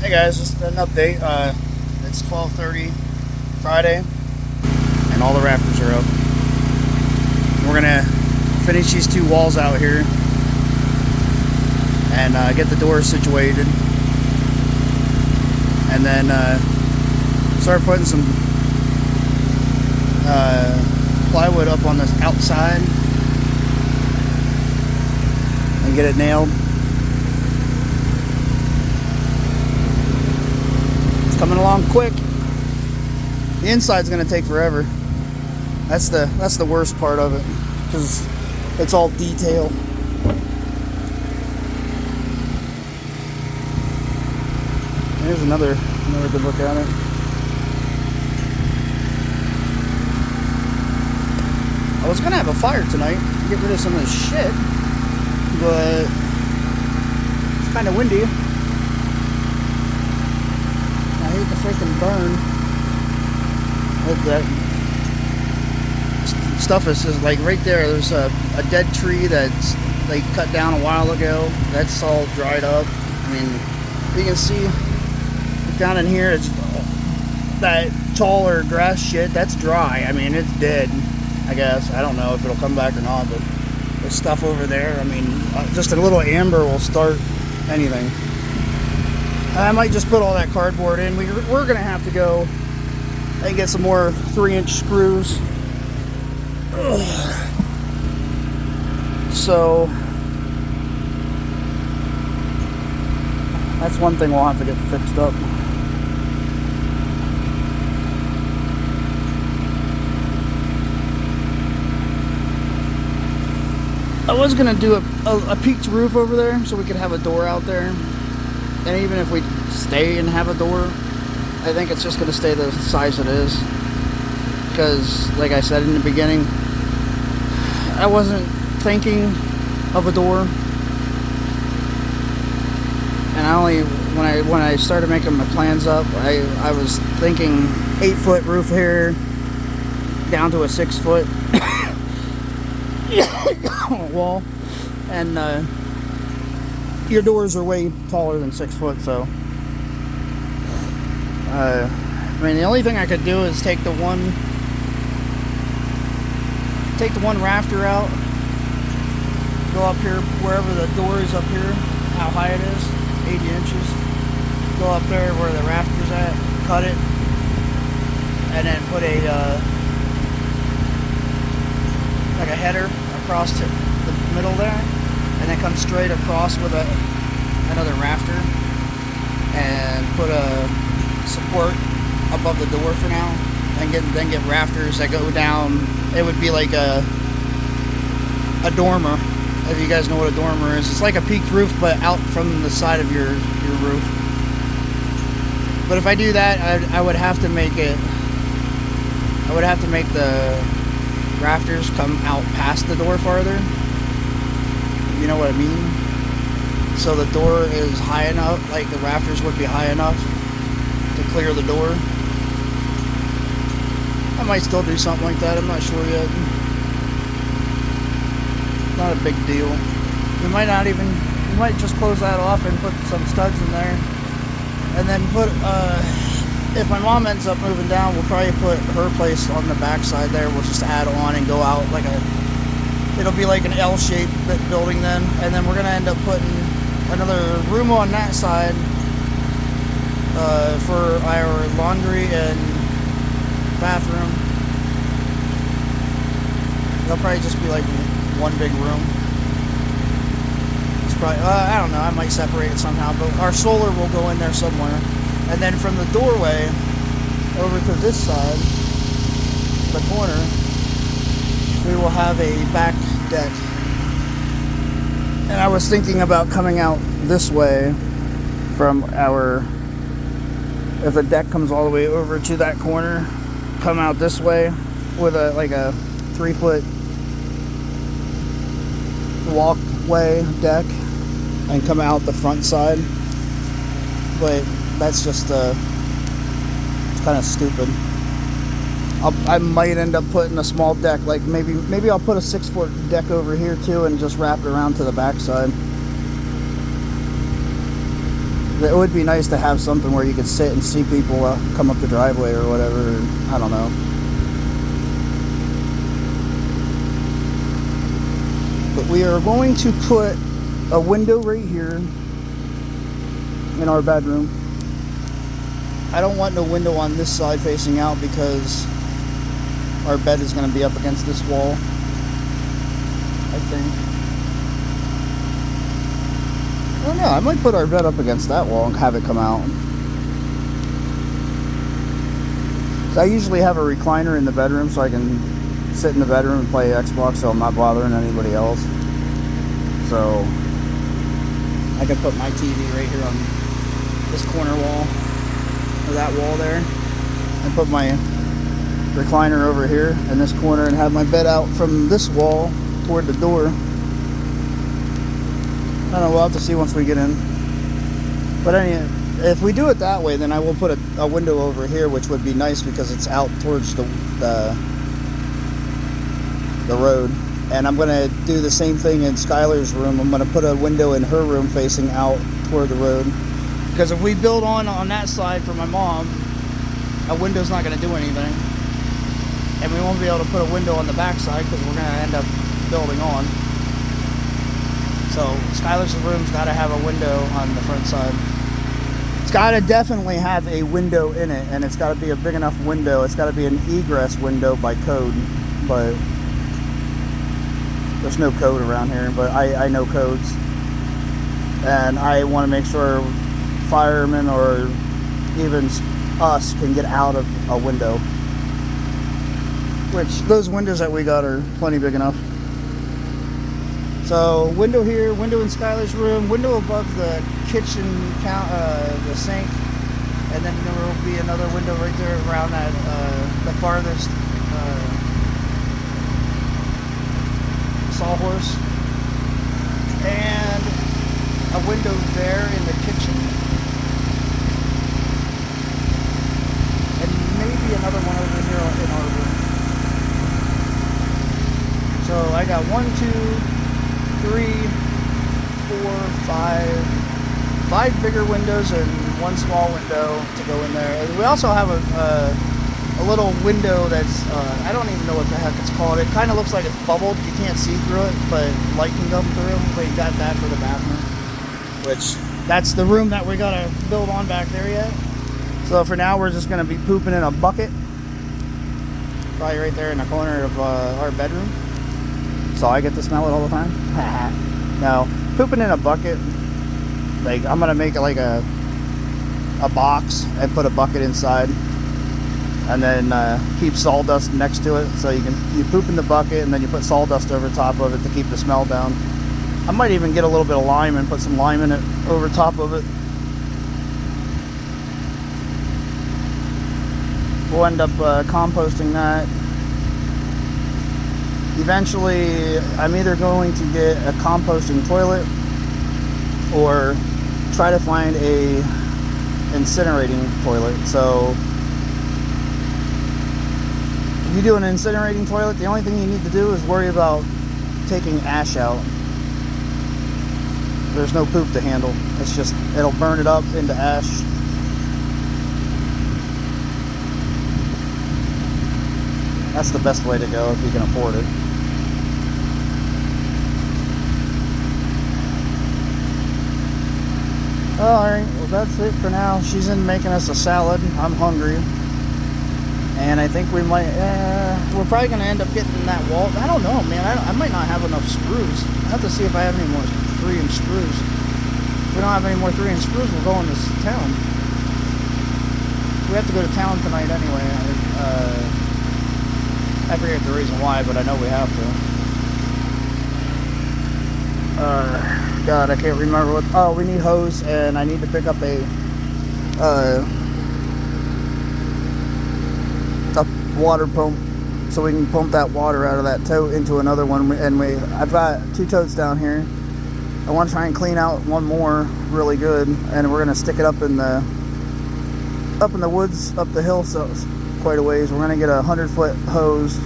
Hey guys, just an update. It's 12:30 Friday, and all the rafters are up. We're gonna finish these two walls out here and get the doors situated, and then start putting some plywood up on this outside and get it nailed. Coming along quick. The inside's gonna take forever. That's the worst part of it, because it's all detail. Here's another good look at it. I was gonna have a fire tonight to get rid of some of this shit, but it's kind of windy. I hate the freaking burn. That stuff is just like right there. There's a dead tree that's they cut down a while ago. That's all dried up. I mean, you can see down in here, it's that taller grass shit. That's dry. I mean, it's dead. I guess I don't know if it'll come back or not, but there's stuff over there. I mean, just a little amber will start anything. I might just put all that cardboard in. We're gonna have to go and get some more 3-inch screws. Ugh. So that's one thing we'll have to get fixed up. I was gonna do a peaked roof over there so we could have a door out there. And even if we stay and have a door, I think it's just going to stay the size it is. Because, like I said in the beginning, I wasn't thinking of a door. And when I started making my plans up, I was thinking 8-foot roof here, down to a 6-foot wall. And, your doors are way taller than 6 foot, so I mean, the only thing I could do is take the one rafter out, go up here wherever the door is up here, how high it is, 80 inches, go up there where the rafter's at, cut it, and then put a like a header across to the middle there, and then come straight across with another rafter and put a support above the door for now, and then get rafters that go down. It would be like a dormer, if you guys know what a dormer is. It's like a peaked roof, but out from the side of your roof. But if I do that, I would have to make the rafters come out past the door farther. You know what I mean? So the door is high enough, like the rafters would be high enough to clear the door. I might still do something like that, I'm not sure yet. Not a big deal. We might just close that off and put some studs in there. And then if my mom ends up moving down, we'll probably put her place on the back side there. We'll just add on and go out like it'll be like an L-shaped building then. And then we're gonna end up putting another room on that side for our laundry and bathroom. It'll probably just be like one big room. It's probably I don't know, I might separate it somehow, but our solar will go in there somewhere. And then from the doorway over to this side, the corner, we will have a back deck. And I was thinking about coming out this way from if the deck comes all the way over to that corner, come out this way with a 3-foot walkway deck and come out the front side. But that's just it's kind of stupid. I might end up putting a small deck, like maybe I'll put a 6-foot deck over here too and just wrap it around to the back side. It would be nice to have something where you could sit and see people come up the driveway or whatever. I don't know. But we are going to put a window right here in our bedroom. I don't want no window on this side facing out because our bed is going to be up against this wall, I think. I don't know, I might put our bed up against that wall and have it come out. So I usually have a recliner in the bedroom so I can sit in the bedroom and play Xbox so I'm not bothering anybody else. So I could put my TV right here on this corner wall, or that wall there, and put my recliner over here in this corner and have my bed out from this wall toward the door. I don't know, we'll have to see once we get in. But anyway, if we do it that way, then I will put a window over here, which would be nice because it's out towards the road. And I'm going to do the same thing in Skylar's room. I'm going to put a window in her room facing out toward the road. Because if we build on that side for my mom, a window's not going to do anything. And we won't be able to put a window on the back side because we're going to end up building on. So Skylar's room's got to have a window on the front side. It's got to definitely have a window in it, and it's got to be a big enough window. It's got to be an egress window by code, but there's no code around here, but I know codes. And I want to make sure firemen or even us can get out of a window. Which, those windows that we got are plenty big enough. So, window here, window in Skylar's room, window above the kitchen, the sink, and then there will be another window right there around that, the farthest sawhorse, and a window there in the kitchen, and maybe another one over here in our room. So I got 1, 2, 3, 4, 5 bigger windows and one small window to go in there. And we also have a little window that's, I don't even know what the heck it's called. It kind of looks like it's bubbled. You can't see through it, but light can come through. But you got that for the bathroom, which that's the room that we got to build on back there yet. So for now, we're just going to be pooping in a bucket. Probably right there in the corner of our bedroom. So I get to smell it all the time. No, pooping in a bucket. Like, I'm gonna make it like a box and put a bucket inside, and then keep sawdust next to it. So you poop in the bucket and then you put sawdust over top of it to keep the smell down. I might even get a little bit of lime and put some lime in it over top of it. We'll end up composting that. Eventually, I'm either going to get a composting toilet or try to find a incinerating toilet. So, if you do an incinerating toilet, the only thing you need to do is worry about taking ash out. There's no poop to handle. It's just, it'll burn it up into ash. That's the best way to go if you can afford it. Alright, well that's it for now. She's in making us a salad. I'm hungry. And I think we might, we're probably going to end up getting that wall. I don't know, man. I might not have enough screws. I have to see if I have any more 3-inch screws. If we don't have any more 3-inch screws, we'll go into town. We have to go to town tonight anyway. I forget the reason why, but I know we have to. God, I can't remember what. Oh, we need hose, and I need to pick up a water pump so we can pump that water out of that tote into another one. And I've got 2 totes down here. I want to try and clean out one more really good, and we're gonna stick it up in the woods, up the hill, so it's quite a ways. We're gonna get a 100-foot hose,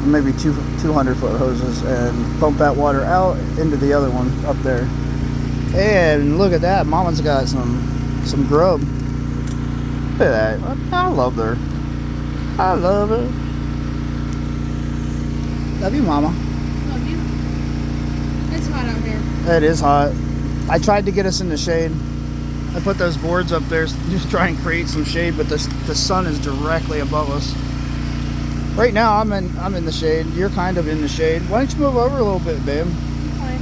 maybe 200-foot hoses, and pump that water out into the other one up there. And look at that, Mama's got some grub. Look at that. I love her. I love her. Love you, Mama. Love you. It's hot out here. It is hot. I tried to get us in the shade. I put those boards up there just try and create some shade, but the sun is directly above us. Right now, I'm in the shade. You're kind of in the shade. Why don't you move over a little bit, babe? Fine.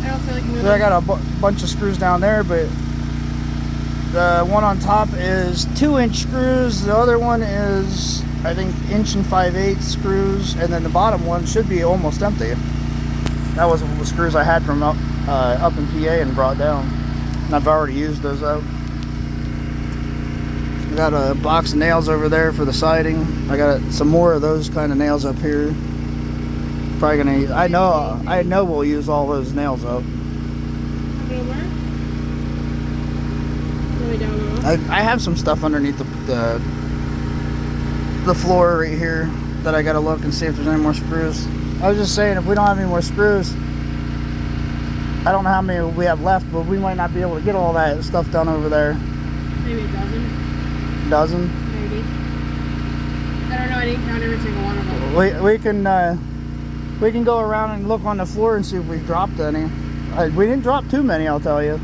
I don't feel like moving. So I got a bunch of screws down there, but the one on top is 2-inch screws. The other one is, I think, 1 5/8" screws, and then the bottom one should be almost empty. That was the screws I had from up in PA and brought down, and I've already used those out. I got a box of nails over there for the siding. I got some more of those kind of nails up here. Probably gonna. I know we'll use all those nails up. Really don't know. I have some stuff underneath the floor right here that I gotta look and see if there's any more screws. I was just saying, if we don't have any more screws, I don't know how many we have left, but we might not be able to get all that stuff done over there. Maybe a dozen. Dozen? Maybe. I don't know. I didn't count every single one of them. We can go around and look on the floor and see if we've dropped any. We didn't drop too many, I'll tell you.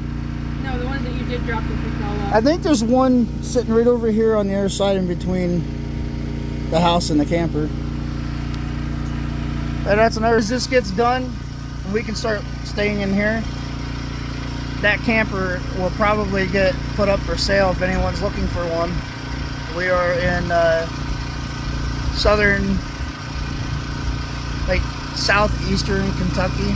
No, the ones that you did drop the picked all up. I think there's one sitting right over here on the other side in between the house and the camper. And that's another, as this gets done, we can start staying in here. That camper will probably get put up for sale if anyone's looking for one. We are in southern, like southeastern Kentucky.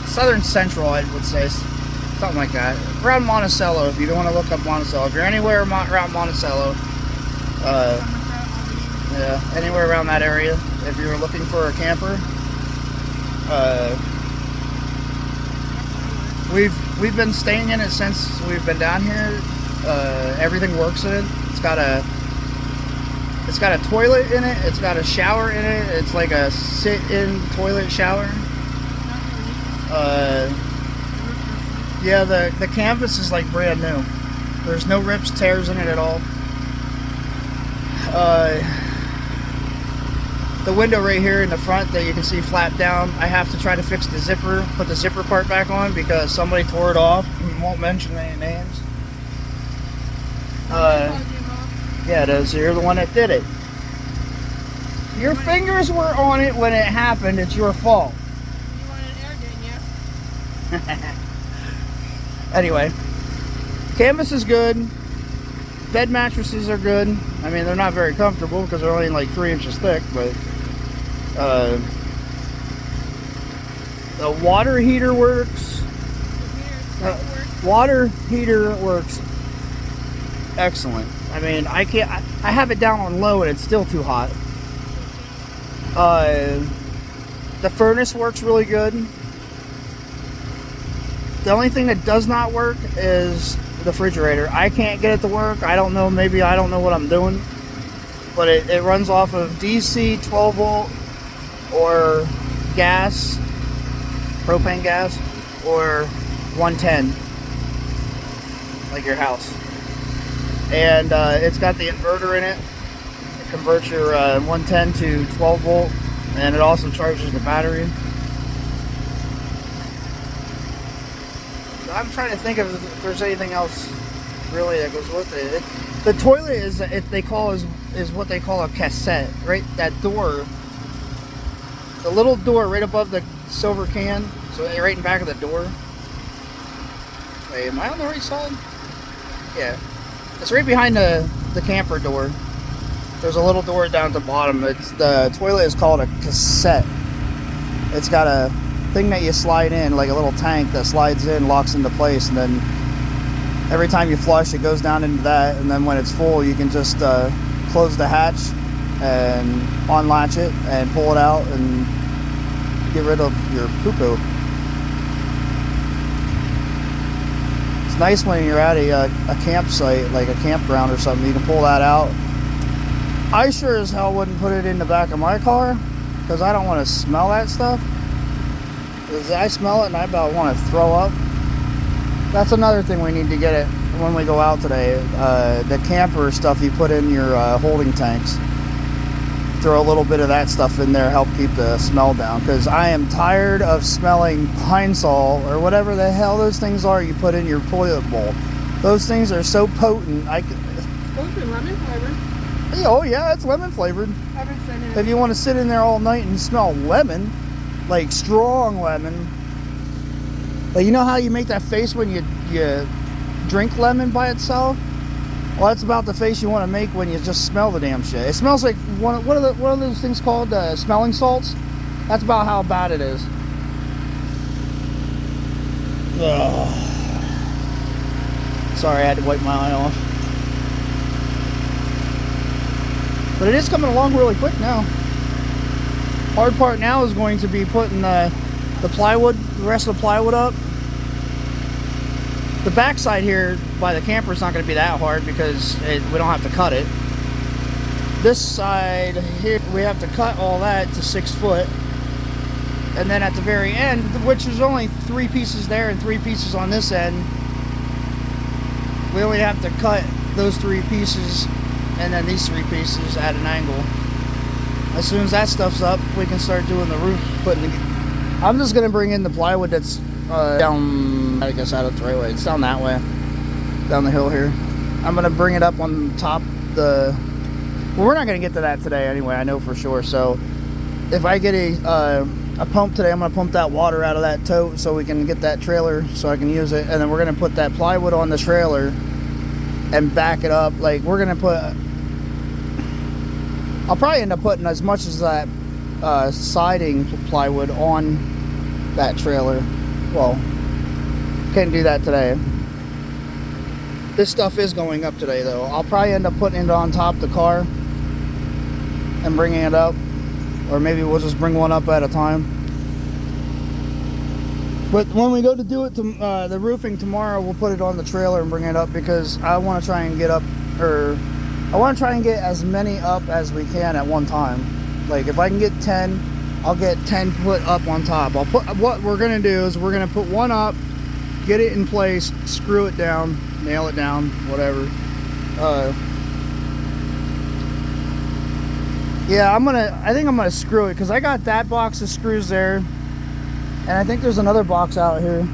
Southern central, I would say. Something like that. Around Monticello, if you don't want to look up Monticello. If you're anywhere around Monticello, yeah, anywhere around that area, if you're looking for a camper, we've been staying in it since we've been down here. Everything works in it. It's got a toilet in it. It's got a shower in it. It's like a sit-in toilet shower. Yeah, the canvas is like brand new. There's no rips, tears in it at all. The window right here in the front that you can see flat down, I have to try to fix the zipper, put the zipper part back on because somebody tore it off. We won't mention any names. Yeah, it is. You're the one that did it. Your fingers were on it when it happened. It's your fault. You wanted air, didn't you? Anyway, canvas is good. Bed mattresses are good. I mean, they're not very comfortable because they're only like 3 inches thick, but the water heater works. Water heater works excellent. I mean, I have it down on low and it's still too hot. The furnace works really good. The only thing that does not work is the refrigerator. I can't get it to work. I don't know, maybe I don't know what I'm doing, but it runs off of DC 12 volt or gas, propane gas, or 110, like your house. And it's got the inverter in it. It converts your 110 to 12 volt, and it also charges the battery. I'm trying to think of if there's anything else really that goes with it. The toilet is what they call a cassette, right? That door, the little door right above the silver can, so right in back of the door. Wait, am I on the right side? Yeah, it's right behind the camper door. There's a little door down at the bottom. The toilet is called a cassette. It's got a thing that you slide in, like a little tank that slides in, locks into place, and then every time you flush it goes down into that, and then when it's full you can just close the hatch and unlatch it and pull it out and get rid of your poo-poo. It's nice when you're at a campsite, like a campground or something, you can pull that out. I sure as hell wouldn't put it in the back of my car because I don't want to smell that stuff. Because I smell it and I about want to throw up. That's another thing we need to get it when we go out today. The camper stuff you put in your holding tanks. Throw a little bit of that stuff in there, help keep the smell down. Because I am tired of smelling Pine Sol or whatever the hell those things are you put in your toilet bowl. Those things are so potent. Supposed to be lemon flavored. Oh yeah, it's lemon flavored. I've been saying it. If you want to sit in there all night and smell lemon, like strong lemon, like you know how you make that face when you drink lemon by itself? Well, that's about the face you want to make when you just smell the damn shit. It smells like what are those things called? Smelling salts. That's about how bad it is. Ugh. Sorry, I had to wipe my eye off. But it is coming along really quick now. Hard part now is going to be putting the plywood, the rest of the plywood up. The backside here by the camper is not going to be that hard because we don't have to cut it. This side here, we have to cut all that to 6 foot. And then at the very end, which is only 3 pieces there and 3 pieces on this end, we only have to cut those 3 pieces and then these 3 pieces at an angle. As soon as that stuff's up, we can start doing the roof, I'm just going to bring in the plywood that's down, I guess out the right way. It's down that way, down the hill here. I'm going to bring it up on top well, we're not going to get to that today anyway, I know for sure. So if I get a pump today, I'm going to pump that water out of that tote so we can get that trailer so I can use it. And then we're going to put that plywood on the trailer and back it up. Like we're going to put, I'll probably end up putting as much as that siding plywood on that trailer. Well, can't do that today. This stuff is going up today though. I'll probably end up putting it on top of the car and bringing it up, or maybe we'll just bring one up at a time. But when we go to do it to the roofing tomorrow, we'll put it on the trailer and bring it up, because I want to try and get up, or I want to try and get as many up as we can at one time. Like if I can get 10, I'll get 10 put up on top. What we're gonna do is we're gonna put one up, get it in place, screw it down, nail it down, whatever. Yeah, I think I'm gonna screw it, because I got that box of screws there, and I think there's another box out here.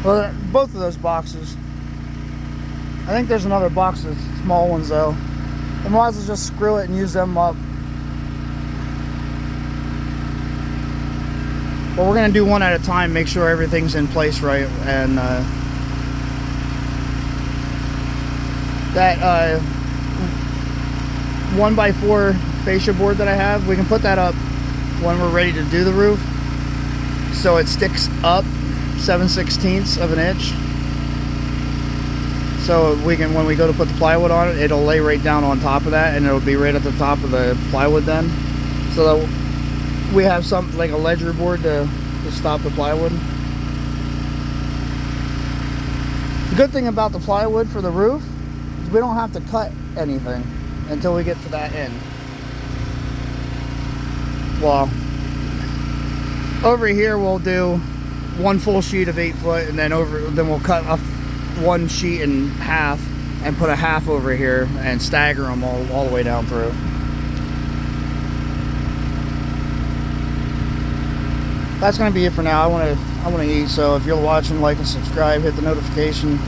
Well, both of those boxes. I think there's another box of small ones though. I might as well just screw it and use them up. But we're gonna do one at a time, make sure everything's in place right, and that 1x4 fascia board that I have, we can put that up when we're ready to do the roof, so it sticks up 7/16 of an inch. So we can, when we go to put the plywood on it, it'll lay right down on top of that, and it'll be right at the top of the plywood then. So that we have something like a ledger board to stop the plywood. The good thing about the plywood for the roof is we don't have to cut anything until we get to that end. Well, over here we'll do one full sheet of 8 foot, and then we'll cut off one sheet in half and put a half over here and stagger them all the way down through. That's gonna be it for now. I wanna eat, so if you're watching, like and subscribe, hit the notification.